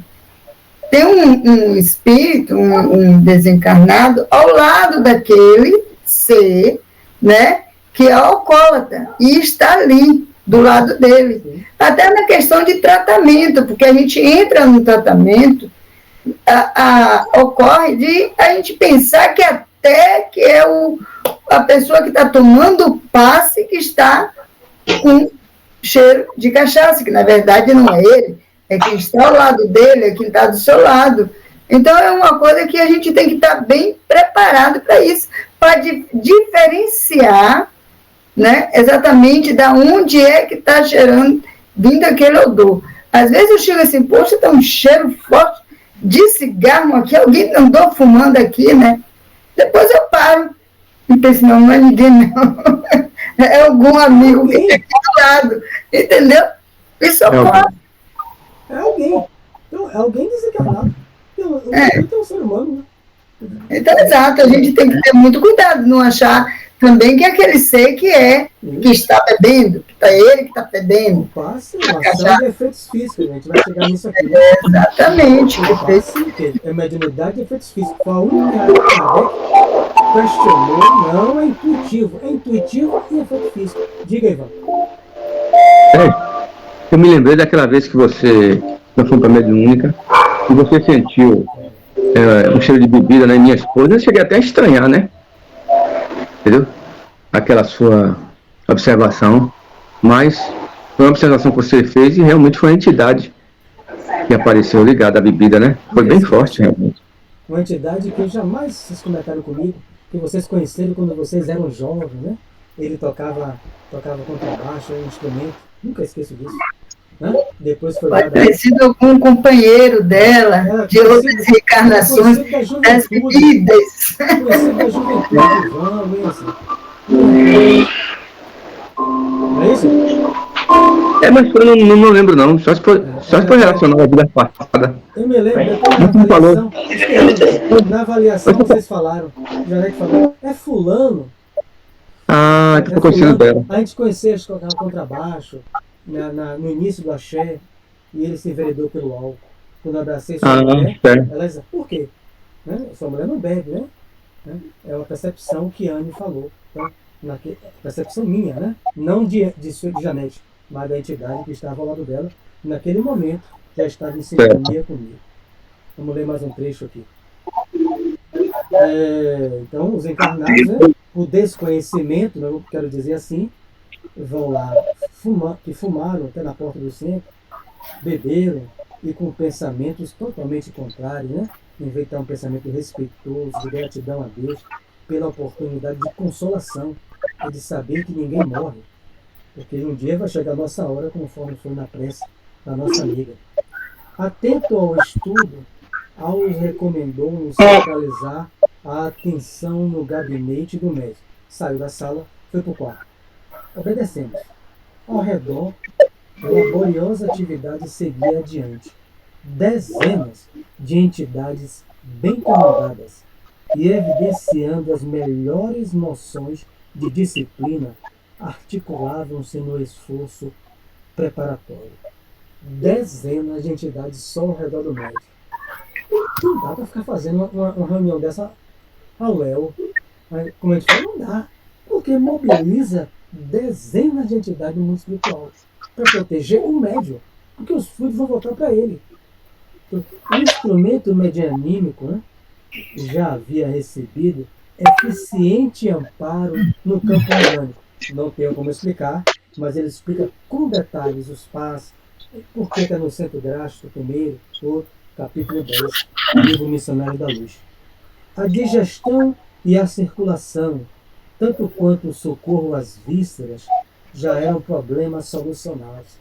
tem um espírito, um desencarnado, ao lado daquele ser, né, que é alcoólatra, e está ali, do lado dele. Até na questão de tratamento, porque a gente entra no tratamento, ocorre de a gente pensar que até que é a pessoa que está tomando o passe que está com cheiro de cachaça, que na verdade não é ele, é quem está ao lado dele, é quem está do seu lado. Então é uma coisa que a gente tem que estar bem preparado para isso, para diferenciar, né, exatamente da onde é que está cheirando, vindo aquele odor. Às vezes eu chego assim, poxa, está um cheiro forte de cigarro aqui, alguém andou fumando aqui, né? Depois eu paro e penso, não é ninguém não, é algum amigo que está ao lado, entendeu? Isso ocorre. É alguém. Então, é alguém desencarnado. É um ser humano, né? Então, exato, a gente tem que ter muito cuidado, não achar também que é aquele ser que está bebendo, que é ele que está bebendo. Passe uma ação de efeitos físicos, a gente vai chegar nisso aqui. Né? Exatamente. É mediunidade de efeitos físicos. Foi a única área que Kardec questionou, não é intuitivo. É intuitivo e efeito físico. Diga, Ivan. Eu me lembrei daquela vez que você foi para a mediúnica e você sentiu um cheiro de bebida, né? Minha esposa, eu cheguei até a estranhar, né? Entendeu? Aquela sua observação, mas foi uma observação que você fez e realmente foi uma entidade que apareceu ligada à bebida, né? Foi bem forte, realmente. Uma entidade que jamais vocês comentaram comigo, que vocês conheceram quando vocês eram jovens, né? Ele tocava contrabaixo, um instrumento, nunca esqueço disso. Né? Depois foi Pode ter sido algum companheiro dela, de outras reencarnações, das bebidas. Conhecido da juventude, vamos, não é isso? Mas eu não lembro não, só se for relacionado à vida passada. Eu me lembro, depois na avaliação vocês falaram, Janete falou, é fulano. Que foi conhecido dela. A gente conhecia, acho que tocava contrabaixo, no início do axé, e ele se enveredou pelo álcool. Quando eu abracei sua mulher, ela disse, por quê? Né? Sua mulher não bebe, né? É uma percepção que Anne falou. Tá? Percepção minha, né? Não de Janete, mas da entidade que estava ao lado dela. Naquele momento, já estava em sintonia comigo. Vamos ler mais um trecho aqui. Então, os encarnados, né? O desconhecimento, né? Eu quero dizer assim, vão lá, fumaram até na porta do centro, beberam, e com pensamentos totalmente contrários, né? Em vez de ter um pensamento respeitoso, de gratidão a Deus, pela oportunidade de consolação, e de saber que ninguém morre. Porque um dia vai chegar a nossa hora, conforme foi na prece da nossa amiga. Atento ao estudo, Aos recomendou centralizar a atenção no gabinete do médico. Saiu da sala, foi para o quarto. Obedecemos. Ao redor, a laboriosa atividade seguia adiante. Dezenas de entidades bem comandadas e evidenciando as melhores noções de disciplina articulavam-se no esforço preparatório. Dezenas de entidades só ao redor do médico. Não dá para ficar fazendo uma reunião dessa ao léu. Como a gente fala, não dá. Porque mobiliza dezenas de entidades no mundo espiritual para proteger o médium. Porque os fluidos vão voltar para ele. Então, o instrumento medianímico, né, já havia recebido eficiente amparo no campo orgânico. Não tenho como explicar, mas ele explica com detalhes os passos, por que está no centro drástico primeiro, outro, capítulo 10, livro Missionário da Luz. A digestão e a circulação, tanto quanto o socorro às vísceras, já eram problemas solucionados.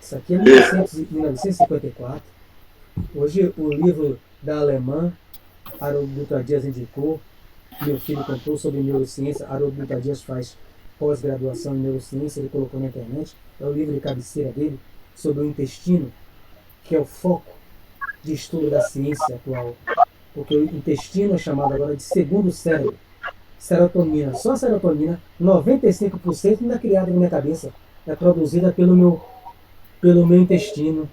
Isso aqui é 1954. Hoje o livro da alemã, Haroldo Dutra Dias indicou, meu filho contou sobre neurociência, Haroldo Dutra Dias faz pós-graduação em neurociência, ele colocou na internet, é o livro de cabeceira dele, sobre o intestino, que é o foco de estudo da ciência atual. Porque o intestino é chamado agora de segundo cérebro. Serotonina, só serotonina, 95% não é criada na minha cabeça, é produzida pelo meu intestino.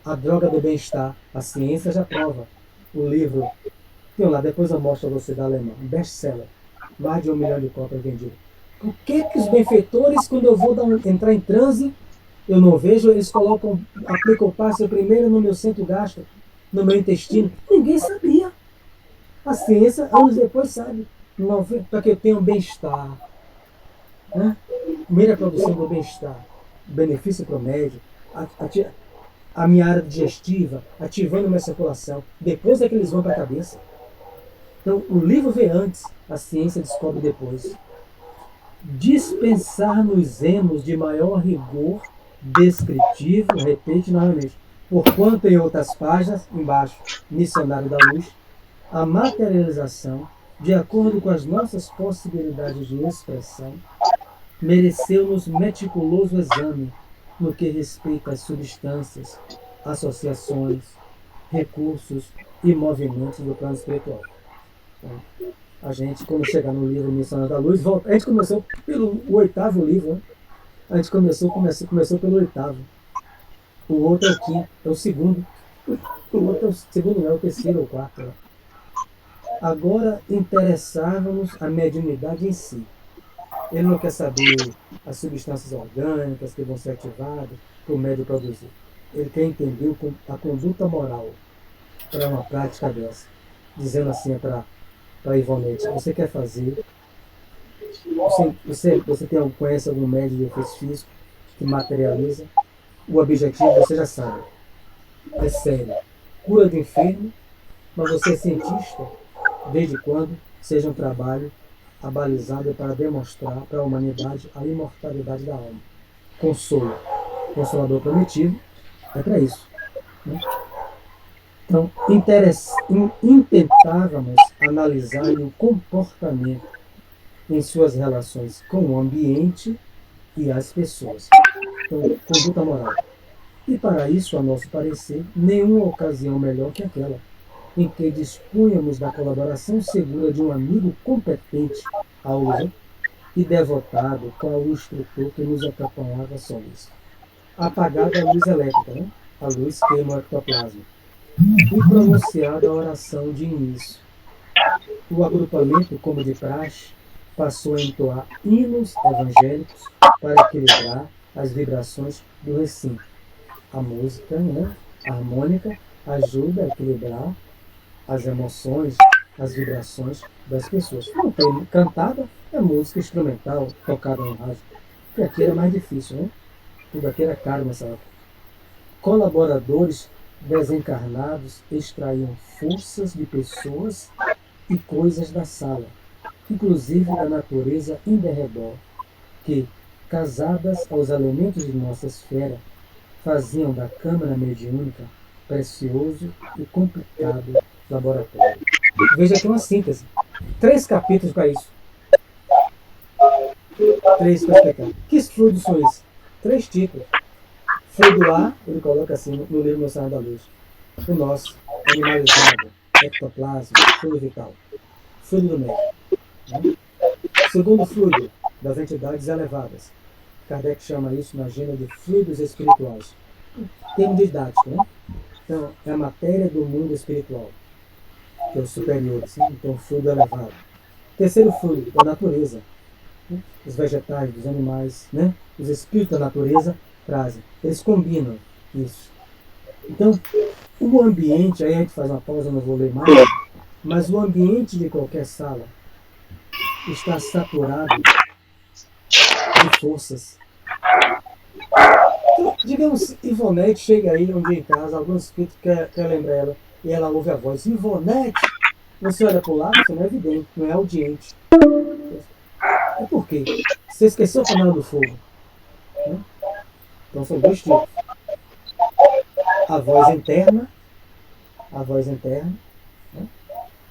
A droga do bem-estar, a ciência já prova. O livro, tem lá, depois eu mostro a você da alemã, um best-seller, mais de 1 milhão de cópias vendidas. O que os benfeitores, quando eu vou entrar em transe, eu não vejo, eles aplicam o passe primeiro no meu centro gástrico, no meu intestino. Ninguém sabia. A ciência, anos depois, sabe. Para que eu tenha um bem-estar. Né? Primeira produção do bem-estar. Benefício para o médico. A minha área digestiva, ativando minha circulação. Depois é que eles vão para a cabeça. Então, o livro vê antes, a ciência descobre depois. Dispensar nos emos de maior rigor descritivo, repete novamente, porquanto em outras páginas, embaixo, Missionário da Luz, a materialização, de acordo com as nossas possibilidades de expressão, mereceu-nos meticuloso exame no que respeita às substâncias, associações, recursos e movimentos do plano espiritual. Então, a gente, quando chegar no livro Missionário da Luz, a gente começou pelo 8º livro, né? A gente começou pelo 8º. O outro é o 5º, é o 2º. O outro é o 2º, não é o 3º ou 4º. Né? Agora interessava-nos a mediunidade em si. Ele não quer saber as substâncias orgânicas que vão ser ativadas para o médium produzir. Ele quer entender a conduta moral para uma prática dessa. dizendo assim para Ivonete, você quer fazer, você conhece algum médico de efeito físico que materializa, o objetivo você já sabe, é sério, cura do enfermo, mas você é cientista, desde quando seja um trabalho abalizado para demonstrar para a humanidade a imortalidade da alma. Consolo, consolador prometido, é para isso. Né? Então, intentávamos analisar o comportamento em suas relações com o ambiente e as pessoas. Então, conduta moral. E para isso, a nosso parecer, nenhuma ocasião melhor que aquela em que dispunhamos da colaboração segura de um amigo competente à uso e devotado com o instrutor que nos acompanhava solis. Apagada a luz elétrica, né? A luz queima o ectoplasma. E pronunciada a oração de início. O agrupamento, como de praxe, passou a entoar hinos evangélicos para equilibrar as vibrações do recinto. A música, né, harmônica, ajuda a equilibrar as emoções, as vibrações das pessoas. Não tem cantada, é música instrumental, tocada no rádio. Porque aqui era mais difícil, né? Tudo aqui era caro nessa época. Colaboradores desencarnados extraíam forças de pessoas e coisas da sala, inclusive da natureza em derredor, que, casadas aos elementos de nossa esfera, faziam da câmara mediúnica precioso e complicado laboratório. Veja aqui uma síntese. 3 capítulos para isso. 3 para explicar. Que fluidos são esses? 3 títulos. Fluido A, ele coloca assim no livro Meu Sinal da Luz. O nosso, animalizado, ectoplasma, fluido vital. Fluido do médico. Né? Segundo fluido, das entidades elevadas. Kardec chama isso na agenda de fluidos espirituais. Termo didático, né? Então, é a matéria do mundo espiritual, que é o superior, assim, então o fluido elevado. Terceiro fluido, da natureza. Né? Os vegetais, os animais, né? Os espíritos da natureza trazem. Eles combinam isso. Então, o ambiente, aí a gente faz uma pausa, não vou ler mais, mas o ambiente de qualquer sala está saturado de forças. Então, digamos, Ivonete chega aí um dia em casa, algum espírito quer lembrar ela, e ela ouve a voz, Ivonete, você olha para o lado, você não é evidente, não é audiente. É por quê? Você esqueceu a panela do fogo. Né? Então são 2 tipos. A voz interna, né?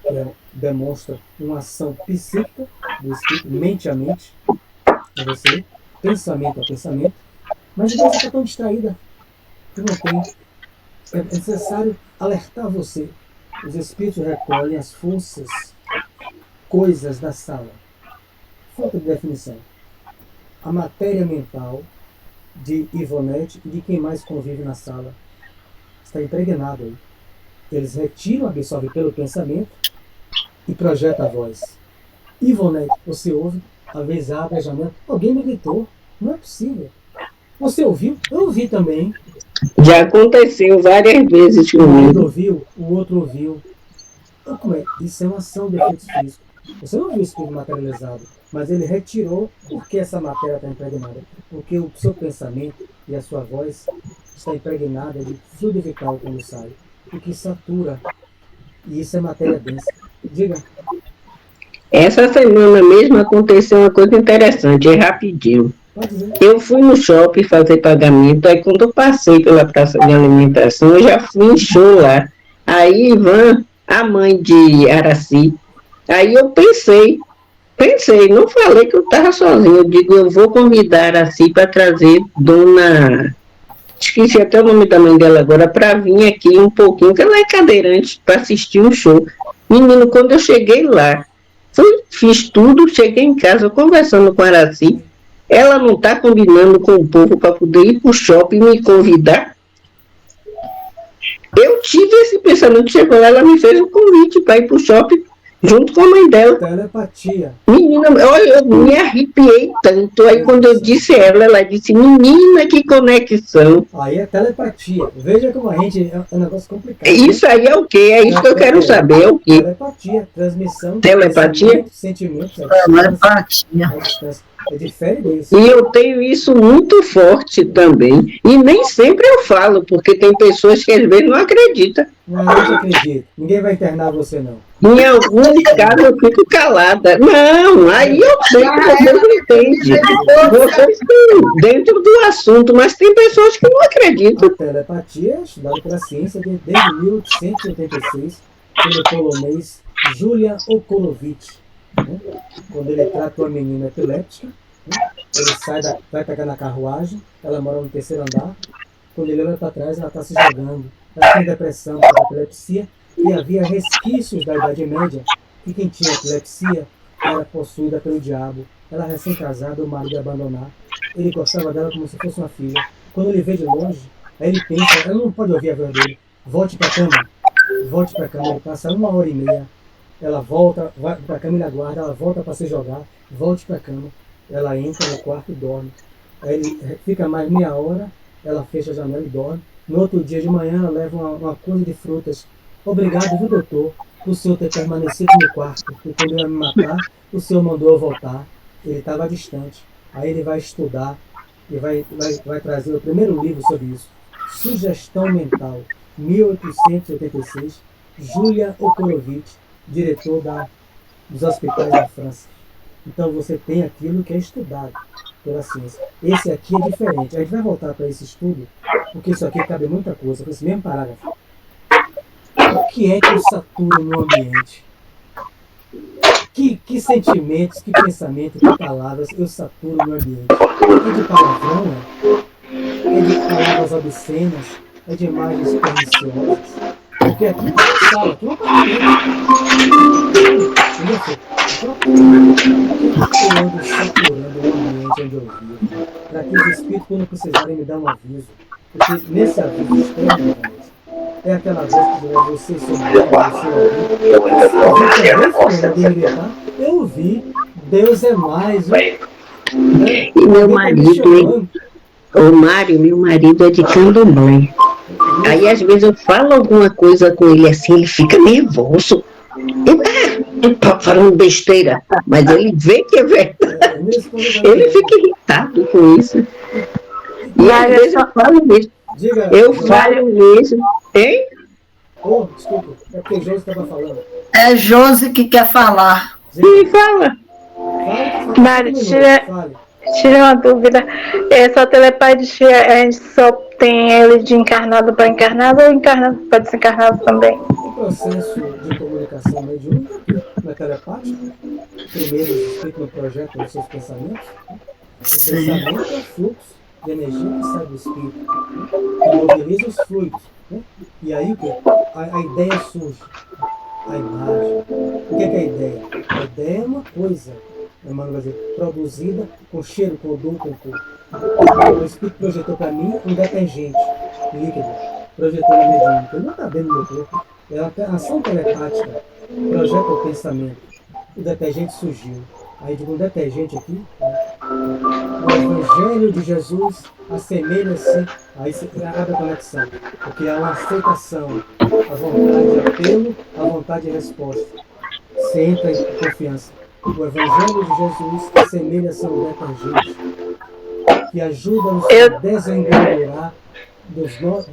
Que demonstra uma ação psíquica do espírito, mente a mente, para você, pensamento a pensamento, mas você está tão distraída que não tem. É necessário alertar você. Os espíritos recolhem as forças, coisas da sala. Falta de definição. A matéria mental de Ivonete e de quem mais convive na sala está impregnada aí. Eles retiram, absorvem pelo pensamento e projetam a voz. Ivonete, você ouve, às vezes abre a janela, alguém me gritou, não é possível. Você ouviu? Eu ouvi também. Já aconteceu várias vezes O outro comigo. ouviu, o outro ouviu. Então, como é? Isso é uma ação de efeitos físicos. Você não viu o espírito materializado, mas ele retirou porque essa matéria está impregnada. Porque o seu pensamento e a sua voz está impregnada de fluido vital quando sai. O que satura. E isso é matéria densa. Diga. Essa semana mesmo aconteceu uma coisa interessante, rapidinho. Pode dizer. Eu fui no shopping fazer pagamento, aí quando eu passei pela praça de alimentação, eu já fui em show lá. Aí Ivan, a mãe de Araci, aí eu pensei, não falei que eu estava sozinho, eu digo, eu vou convidar a Araci para trazer Dona, esqueci até o nome da mãe dela agora, para vir aqui um pouquinho, que ela é cadeirante, para assistir um show. Menino, quando eu cheguei lá, fiz tudo, cheguei em casa conversando com a Araci, ela não está combinando com o povo para poder ir para o shopping e me convidar. Eu tive esse pensamento, chegou lá, ela me fez um convite para ir para o shopping junto com a mãe dela. Telepatia. Menina, olha, eu me arrepiei tanto. Aí quando eu disse a ela, ela disse, menina, que conexão. Aí é telepatia. Veja como a gente é um negócio complicado. Isso aí é o quê? É isso que eu quero saber, é o quê? Telepatia, transmissão. Telepatia? Sentimentos. Telepatia. É diferente isso. E eu tenho isso muito forte também. E nem sempre eu falo, porque tem pessoas que às vezes não acreditam. Não, eu não acredito. Ninguém vai internar você, não. Em alguns casos eu fico calada. Não, aí eu sei que você não entende. Vocês estão dentro do assunto, mas tem pessoas que não acreditam. A telepatia é estudada pela ciência desde 1886 pelo polonês Julian Okolovich. Né? Quando ele trata uma menina epiléptica, né? Ele vai pegar na carruagem, ela mora no terceiro andar. Quando ele olha para trás, ela está se jogando. Ela tem depressão por epilepsia. E havia resquícios da Idade Média que quem tinha epilepsia era possuída pelo diabo. Ela recém-casada, o marido ia abandonar. Ele gostava dela como se fosse uma filha. Quando ele vê de longe, aí ele pensa, ela não pode ouvir a voz dele. Volte para a cama. Volte para a cama. Ele passa 1h30. Ela volta, vai para a cama e aguarda. Ela volta para se jogar. Volte para a cama. Ela entra no quarto e dorme. Aí ele fica mais meia hora. Ela fecha a janela e dorme. No outro dia de manhã, ela leva uma coisa de frutas. Obrigado, viu, doutor, por o senhor ter permanecido no quarto, porque quando ele ia me matar, o senhor mandou eu voltar. Ele estava distante. Aí ele vai estudar e vai trazer o primeiro livro sobre isso. Sugestão Mental, 1886, Julian Okolovich, diretor dos hospitais da França. Então você tem aquilo que é estudado pela ciência. Esse aqui é diferente. A gente vai voltar para esse estudo, porque isso aqui cabe muita coisa, com esse mesmo parágrafo. O que é que eu saturo no ambiente? Que sentimentos, que pensamentos, que palavras eu saturo no ambiente? É de palavrão? É de palavras obscenas? É de imagens perniciosas? Porque aqui não é sala, aqui é uma eu ando saturando o ambiente onde eu vivo, para que os espíritos, quando precisarem, me dar um aviso. Porque nesse aviso externo, é aquela voz que você eu ouvi, Deus é mais. E meu marido, o Mário, meu marido é de candomblé. Aí às vezes eu falo alguma coisa com ele assim, ele fica nervoso. Eu tô falando besteira, mas ele vê que é verdade. Ele fica irritado com isso. E às vezes eu falo mesmo. Eu falo mesmo. Hein? Oh, desculpa, é porque Josi estava falando. É Josi que quer falar. Sim, fala. Mário, tira uma dúvida. Essa telepatia, a gente só tem ele de encarnado para encarnado ou encarnado para desencarnado também? O processo de comunicação mediúnica, não é telepático. Primeiro, explica no projeto os seus pensamentos. O pensamento é o fluxo de energia que sai do espírito, que mobiliza os fluidos. Né? E aí o que? A ideia surge. A imagem. O que é a ideia? A ideia é uma coisa, Emmanuel vai dizer, produzida com cheiro, com odor, com cor. O espírito projetou para mim um detergente líquido. Projetou na mediúnica. Ele não está dentro do meu corpo. É uma ação telepática. Projeta o pensamento. O detergente surgiu. Aí digo, um detergente aqui, né? O Evangelho de Jesus assemelha-se, aí você abre a conexão, porque há uma aceitação, a vontade de apelo, a vontade de resposta. Você entra em confiança. O Evangelho de Jesus assemelha-se a um detergente, que ajuda-nos a desengordurar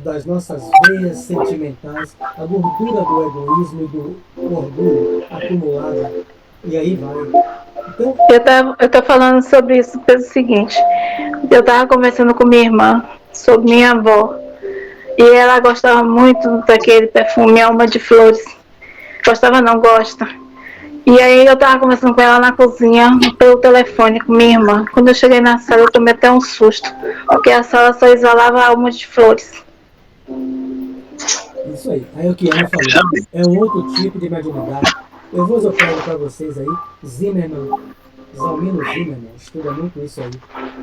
das nossas veias sentimentais, a gordura do egoísmo e do orgulho acumulado. E aí vai. Então, eu tô falando sobre isso pelo seguinte. Eu tava conversando com minha irmã sobre minha avó. E ela gostava muito daquele perfume Alma de Flores. Gostava não, gosta. E aí eu tava conversando com ela na cozinha, pelo telefone com minha irmã. Quando eu cheguei na sala, eu tomei até um susto. Porque a sala só exalava Alma de Flores. Isso aí. Aí o que Ana falou, é um outro tipo de mediunidade. Eu vou usar para vocês aí, Zimmermann, Zalmino Zimmermann, estuda muito isso aí.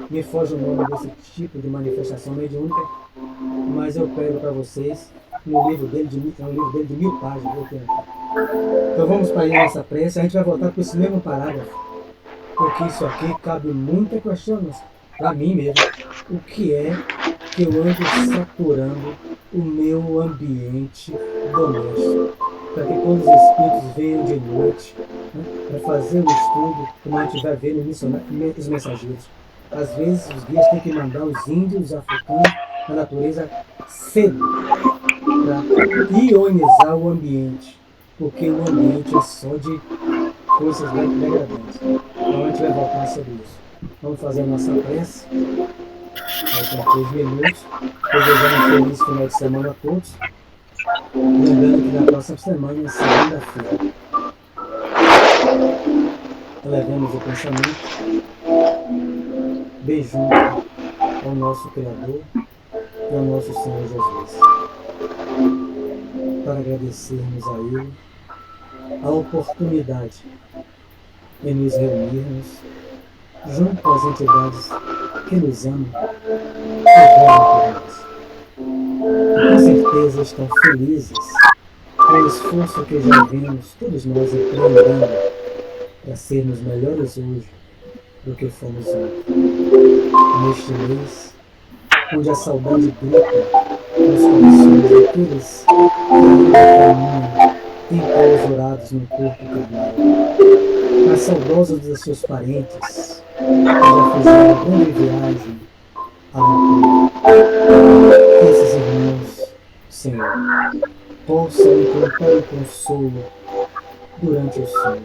Me foge o nome desse tipo de manifestação mediúnica, mas eu pego para vocês no livro dele, é um livro dele de 1000 páginas, eu tenho aqui. Então vamos para aí nessa prece. A gente vai voltar para esse mesmo parágrafo, porque isso aqui cabe muita questão para mim mesmo. O que é que eu ando saturando o meu ambiente doméstico? Para que quando os espíritos venham de noite, né, para fazer o estudo, como a gente vai ver no início, os mensageiros. Às vezes os guias têm que mandar os índios, os africanos, a natureza cedo, para ionizar o ambiente, porque o ambiente é só de coisas degradantes. Então a gente vai voltar sobre isso. Vamos fazer a nossa prece. Faltam 3 minutos. Desejando um feliz final de semana a todos. Lembrando que na próxima semana, segunda-feira, elevemos o pensamento bem junto ao nosso Criador e ao nosso Senhor Jesus, para agradecermos a Ele a oportunidade de nos reunirmos junto às entidades que nos amam e velam por nós. E com certeza estão felizes com o esforço que já vimos todos nós empreendendo para sermos melhores hoje do que fomos ontem. Neste mês, onde a saudade grita nos corações daqueles que ainda caminham enclausurados no corpo carnal, mas saudosos dos seus parentes que já fizeram a grande viagem à loucura. Que esses irmãos, Senhor, possam encontrar o consolo durante o sono.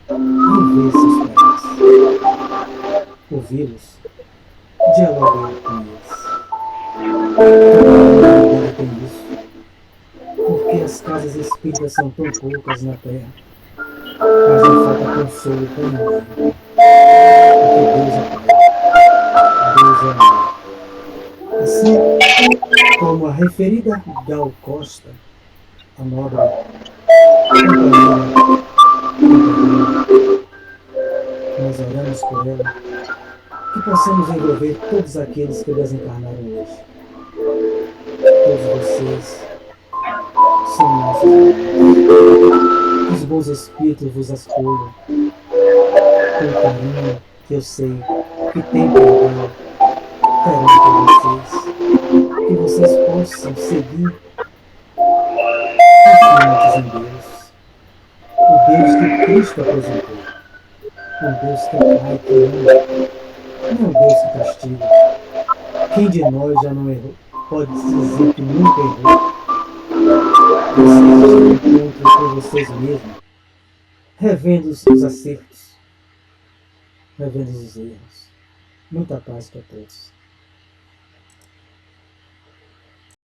Rever seus parentes, ouvi-los, dialogar com eles. Toda humanidade tem isso, porque as casas espíritas são tão poucas na Terra, mas não falta consolo para ninguém, porque Deus é Pai, Deus é amor. Assim como a referida Gal Costa, a nobre companheira, nós oramos por ela, que possamos envolver todos aqueles que desencarnaram hoje. Todos vocês são nossos irmãos. Que os bons espíritos vos acolham com o carinho que eu sei que tem por ela, terão por vocês. Que vocês possam seguir confiantes em Deus. O Deus que Cristo apresentou. Um Deus que é Pai, que ama. Não é um Deus que castiga. Quem de nós já não errou? Pode dizer que nunca errou. Vocês se encontram com vocês mesmos, revendo os acertos, revendo os erros. Muita paz para todos.